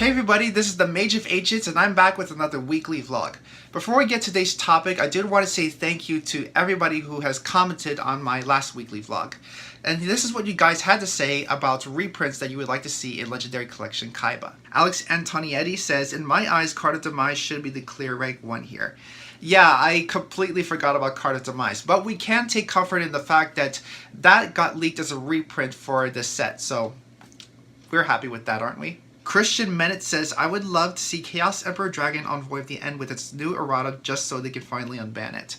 Hey everybody, this is the Mage of Ancients and I'm back with another weekly vlog. Before we get to today's topic, I did want to say thank you to everybody who has commented on my last weekly vlog. And this is what you guys had to say about reprints that you would like to see in Legendary Collection Kaiba. Alex Antonietti says, in my eyes, Card of Demise should be the clear rank 1 here. Yeah, I completely forgot about Card of Demise, but we can take comfort in the fact that that got leaked as a reprint for this set, so we're happy with that, aren't we? Christian Menet says, I would love to see Chaos Emperor Dragon on Void of the End with its new errata just so they can finally unban it.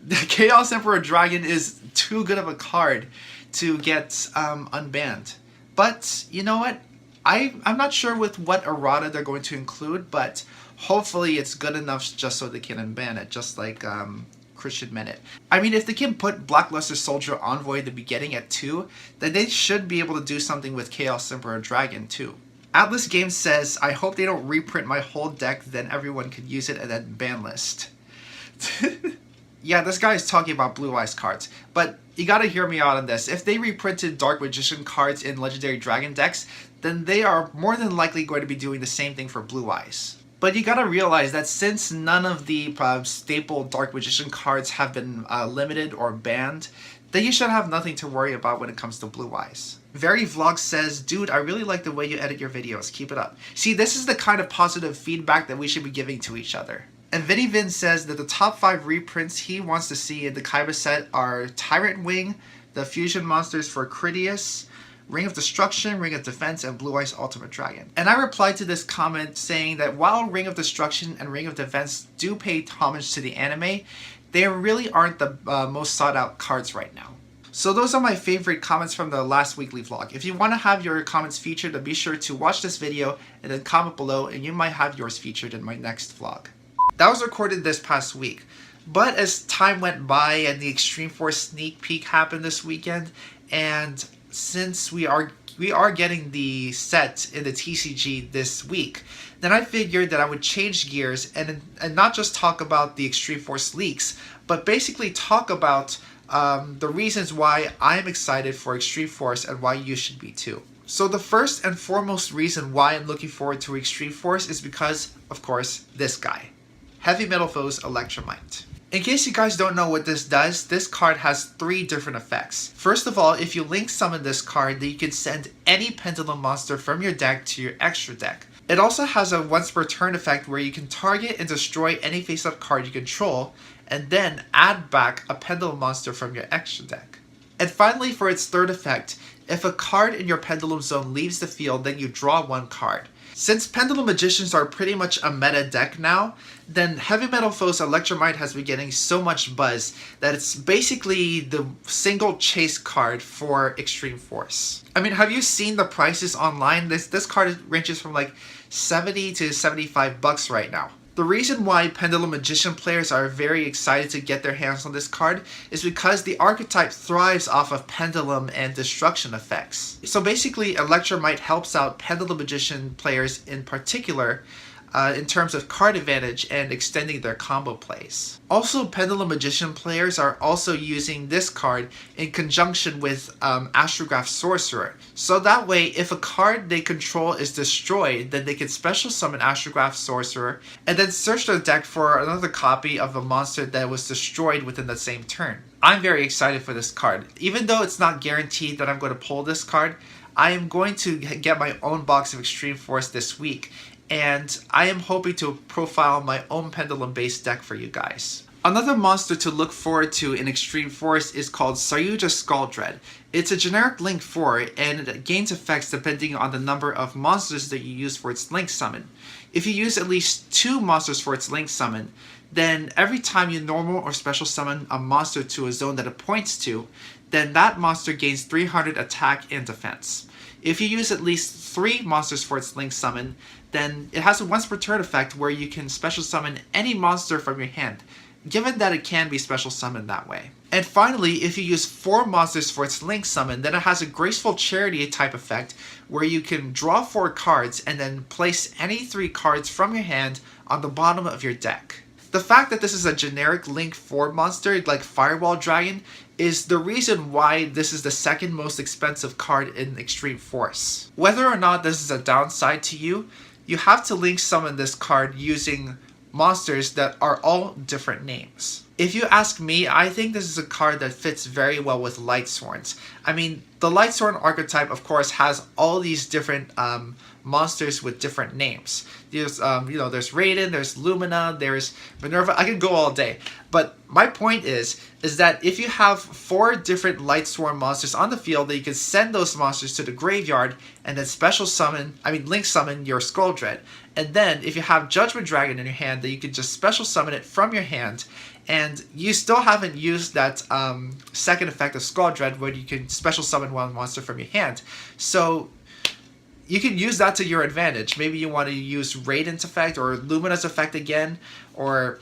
The Chaos Emperor Dragon is too good of a card to get unbanned. But, you know what? I'm not sure with what errata they're going to include, but hopefully it's good enough just so they can unban it, just like Christian Menet. I mean, if they can put Blackluster Soldier Envoy at the beginning at 2, then they should be able to do something with Chaos Emperor Dragon too. Atlas Games says, I hope they don't reprint my whole deck, then everyone could use it at that ban list. Yeah, this guy is talking about Blue Eyes cards, but you gotta hear me out on this. If they reprinted Dark Magician cards in Legendary Dragon decks, then they are more than likely going to be doing the same thing for Blue Eyes. But you gotta realize that since none of the staple Dark Magician cards have been limited or banned, then you should have nothing to worry about when it comes to Blue Eyes. Very Vlog says, dude, I really like the way you edit your videos. Keep it up. See, this is the kind of positive feedback that we should be giving to each other. And Vinny Vin says that the top 5 reprints he wants to see in the Kaiba set are Tyrant Wing, the fusion monsters for Critias, Ring of Destruction, Ring of Defense, and Blue Eyes Ultimate Dragon. And I replied to this comment saying that while Ring of Destruction and Ring of Defense do pay homage to the anime, they really aren't the most sought out cards right now. So those are my favorite comments from the last weekly vlog. If you want to have your comments featured, then be sure to watch this video and then comment below and you might have yours featured in my next vlog. That was recorded this past week. But as time went by and the Extreme Force sneak peek happened this weekend, and since we are getting the set in the TCG this week, then I figured that I would change gears and not just talk about the Extreme Force leaks, but basically talk about the reasons why I'm excited for Extreme Force and why you should be too. So the first and foremost reason why I'm looking forward to Extreme Force is because, of course, this guy. Heavymetalfoes Electrumite. In case you guys don't know what this does, this card has 3 different effects. First of all, if you link summon this card, then you can send any Pendulum monster from your deck to your extra deck. It also has a once per turn effect where you can target and destroy any face-up card you control, and then add back a Pendulum monster from your extra deck. And finally, for its third effect, if a card in your Pendulum zone leaves the field, then you draw 1 card. Since Pendulum Magicians are pretty much a meta deck now, then Heavymetalfoes Electrumite has been getting so much buzz that it's basically the single chase card for Extreme Force. I mean, have you seen the prices online? This card ranges from like 70 to 75 bucks right now. The reason why Pendulum Magician players are very excited to get their hands on this card is because the archetype thrives off of Pendulum and Destruction effects. So basically, Electrumite helps out Pendulum Magician players in particular in terms of card advantage and extending their combo plays. Also, Pendulum Magician players are also using this card in conjunction with Astrograph Sorcerer. So that way, if a card they control is destroyed, then they can special summon Astrograph Sorcerer and then search their deck for another copy of a monster that was destroyed within the same turn. I'm very excited for this card. Even though it's not guaranteed that I'm going to pull this card, I am going to get my own box of Extreme Force this week. And I am hoping to profile my own Pendulum-based deck for you guys. Another monster to look forward to in Extreme Force is called Salutis Red. It's a generic Link 4 and it gains effects depending on the number of monsters that you use for its Link Summon. If you use at least 2 monsters for its Link Summon, then every time you normal or special summon a monster to a zone that it points to, then that monster gains 300 attack and defense. If you use at least 3 monsters for its Link Summon, then it has a once per turn effect where you can special summon any monster from your hand, given that it can be special summoned that way. And finally, if you use 4 monsters for its Link Summon, then it has a Graceful Charity type effect where you can draw 4 cards and then place any 3 cards from your hand on the bottom of your deck. The fact that this is a generic Link 4 monster like Firewall Dragon is the reason why this is the second most expensive card in Extreme Force. Whether or not this is a downside to you, you have to link summon this card using monsters that are all different names. If you ask me, I think this is a card that fits very well with Lightsworns. I mean, the Lightsworn archetype, of course, has all these different monsters with different names. There's, there's Raiden, there's Lumina, there's Minerva. I could go all day. But my point is that if you have 4 different Lightsworn monsters on the field, that you can send those monsters to the graveyard and then link summon your Skull Dread. And then if you have Judgment Dragon in your hand, that you can just special summon it from your hand, and you still haven't used that second effect of Skull Dread where you can special summon one monster from your hand. So you can use that to your advantage. Maybe you want to use Raiden's effect or Lumina's effect again, or,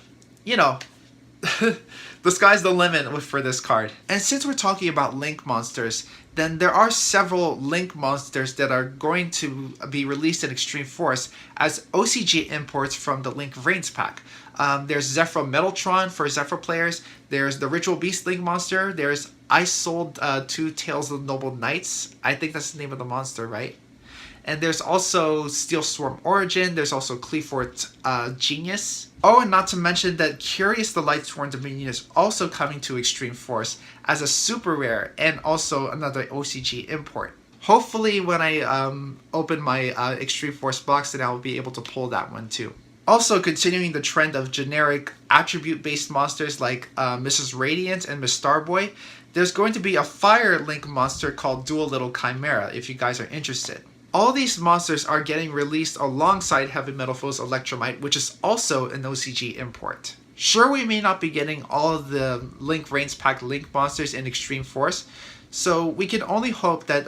the sky's the limit for this card. And since we're talking about Link monsters, then there are several Link monsters that are going to be released in Extreme Force as OCG imports from the Link Reigns pack. There's Zephyr Metaltron for Zephyr players. There's the Ritual Beast Link monster. There's I Sold 2 Tales of the Noble Knights. I think that's the name of the monster, right? And there's also Steel Swarm Origin. There's also Cleafort Genius. Oh, and not to mention that Curious the Lightsworn Dominion is also coming to Extreme Force as a super rare and also another OCG import. Hopefully when I open my Extreme Force box, then I'll be able to pull that one too. Also, continuing the trend of generic attribute-based monsters like Mrs. Radiant and Miss Starboy, there's going to be a Fire Link monster called Dual Little Chimera if you guys are interested. All these monsters are getting released alongside Heavymetalfoes Electrumite, which is also an OCG import. Sure, we may not be getting all of the Link Reigns pack Link monsters in Extreme Force, so we can only hope that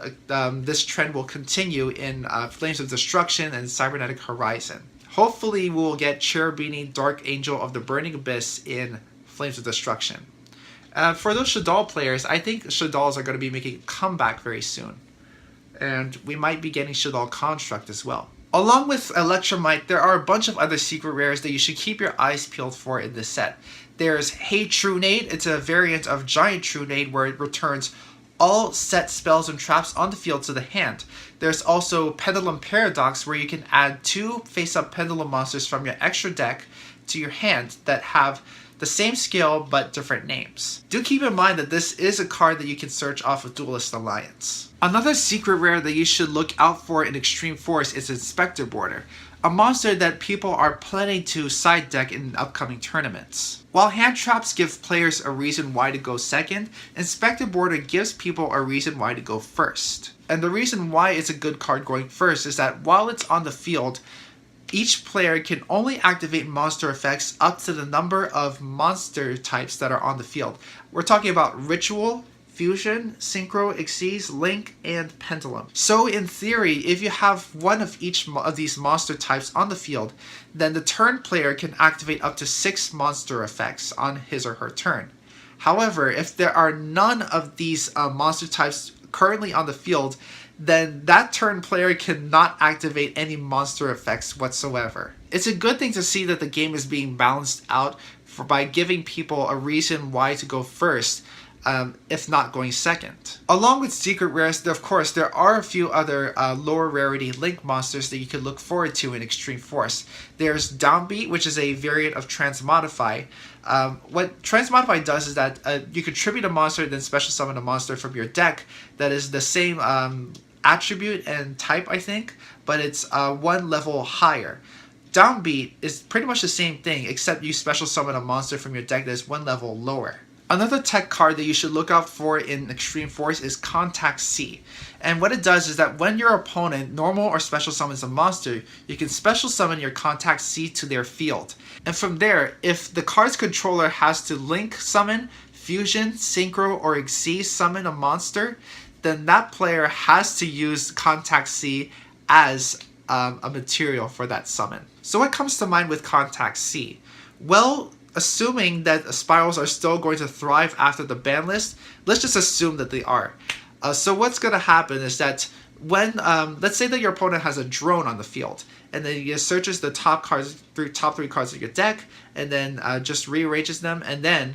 this trend will continue in Flames of Destruction and Cybernetic Horizon. Hopefully we will get Cherubini Dark Angel of the Burning Abyss in Flames of Destruction. For those Shaddoll players, I think Shaddolls are going to be making a comeback very soon. And we might be getting Shaddoll Construct as well. Along with Electrumite, there are a bunch of other secret rares that you should keep your eyes peeled for in this set. There's Hey Trunade. It's a variant of Giant Trunade where it returns all set spells and traps on the field to the hand. There's also Pendulum Paradox, where you can add 2 face-up Pendulum monsters from your extra deck to your hand that have the same skill but different names. Do keep in mind that this is a card that you can search off of Duelist Alliance. Another secret rare that you should look out for in Extreme Force is Inspector Boarder, a monster that people are planning to side deck in upcoming tournaments. While hand traps give players a reason why to go second, Inspector Boarder gives people a reason why to go first. And the reason why it's a good card going first is that while it's on the field, each player can only activate monster effects up to the number of monster types that are on the field. We're talking about Ritual, Fusion, Synchro, Xyz, Link, and Pendulum. So in theory, if you have one of each of these monster types on the field, then the turn player can activate up to 6 monster effects on his or her turn. However, if there are none of these monster types currently on the field, then that turn player cannot activate any monster effects whatsoever. It's a good thing to see that the game is being balanced out by giving people a reason why to go first, if not going second. Along with secret rares, of course, there are a few other lower rarity Link monsters that you can look forward to in Extreme Force. There's Downbeat, which is a variant of Transmodify. What Transmodify does is that you contribute a monster and then special summon a monster from your deck that is the same attribute and type, I think, but it's 1 level higher. Downbeat is pretty much the same thing, except you special summon a monster from your deck that is 1 level lower. Another tech card that you should look out for in Extreme Force is Contact C. And what it does is that when your opponent normal or special summons a monster, you can special summon your Contact C to their field. And from there, if the card's controller has to Link summon, Fusion, Synchro, or Xyz summon a monster, then that player has to use Contact C as a material for that summon. So what comes to mind with Contact C? Well, assuming that spirals are still going to thrive after the ban list, let's just assume that they are. So what's going to happen is that when, let's say that your opponent has a drone on the field, and then he searches the top 3 cards of your deck, and then just rearranges them, and then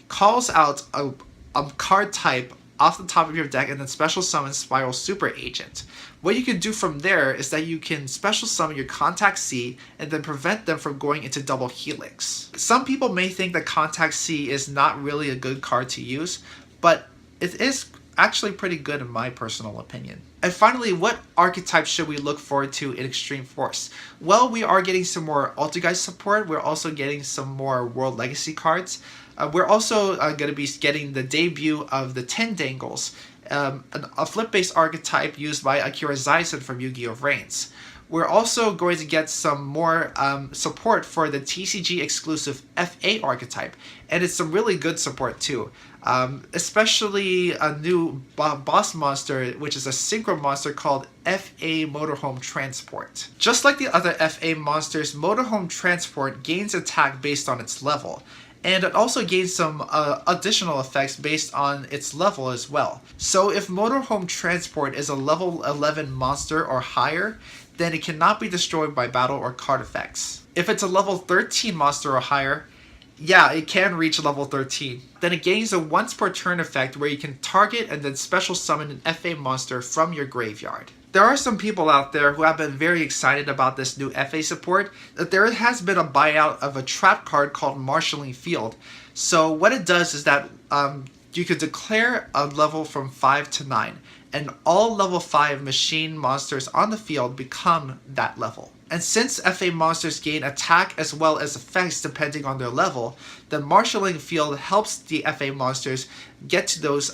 calls out a card type off the top of your deck and then special summon Spiral Super Agent. What you can do from there is that you can special summon your Contact C and then prevent them from going into double Helix. Some people may think that Contact C is not really a good card to use, but it is actually pretty good in my personal opinion. And finally, what archetypes should we look forward to in Extreme Force? Well, we are getting some more Altergeist support. We're also getting some more World Legacy cards. We're also going to be getting the debut of the 10 Dangles, a flip-based archetype used by Akira Zaisen from Yu-Gi-Oh! Reigns. We're also going to get some more support for the TCG exclusive FA archetype, and it's some really good support too. Especially a new boss monster, which is a synchro monster called FA Motorhome Transport. Just like the other FA monsters, Motorhome Transport gains attack based on its level, and it also gains some additional effects based on its level as well. So if Motorhome Transport is a level 11 monster or higher, then it cannot be destroyed by battle or card effects. If it's a level 13 monster or higher, yeah, it can reach level 13. Then it gains a once per turn effect where you can target and then special summon an FA monster from your graveyard. There are some people out there who have been very excited about this new FA support. There has been a buyout of a trap card called Marshalling Field. So what it does is that you could declare a level from 5 to 9, and all level 5 machine monsters on the field become that level. And since FA monsters gain attack as well as effects depending on their level, the Marshalling Field helps the FA monsters get to those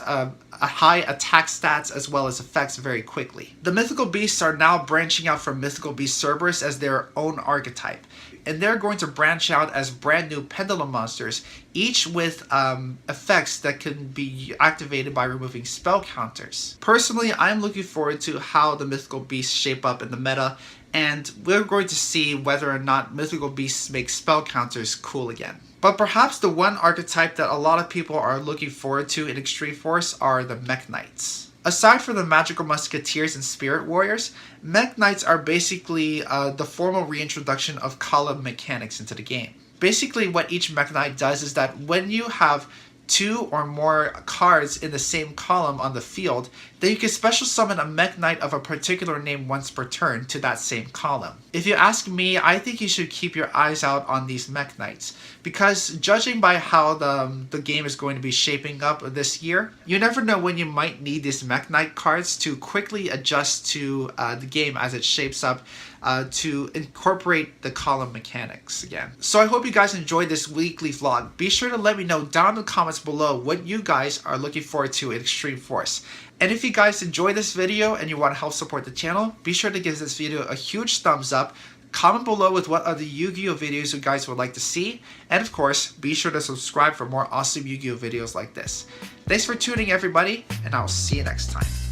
high attack stats as well as effects very quickly. The Mythical Beasts are now branching out from Mythical Beast Cerberus as their own archetype, and they're going to branch out as brand new Pendulum monsters, each with effects that can be activated by removing spell counters. Personally, I'm looking forward to how the Mythical Beasts shape up in the meta, and we're going to see whether or not Mythical Beasts make spell counters cool again. But perhaps the one archetype that a lot of people are looking forward to in Extreme Force are the Mech Knights. Aside from the Magical Musketeers and Spirit Warriors, Mech Knights are basically the formal reintroduction of column mechanics into the game. Basically what each Mech Knight does is that when you have 2 or more cards in the same column on the field, then you can special summon a Mech Knight of a particular name once per turn to that same column. If you ask me, I think you should keep your eyes out on these Mech Knights, because judging by how the game is going to be shaping up this year, you never know when you might need these Mech Knight cards to quickly adjust to the game as it shapes up to incorporate the column mechanics again. So I hope you guys enjoyed this weekly vlog. Be sure to let me know down in the comments below what you guys are looking forward to in Extreme Force. And if you guys enjoy this video and you want to help support the channel, be sure to give this video a huge thumbs up. Comment below with what other Yu-Gi-Oh videos you guys would like to see. And of course, be sure to subscribe for more awesome Yu-Gi-Oh videos like this. Thanks for tuning everybody, and I'll see you next time.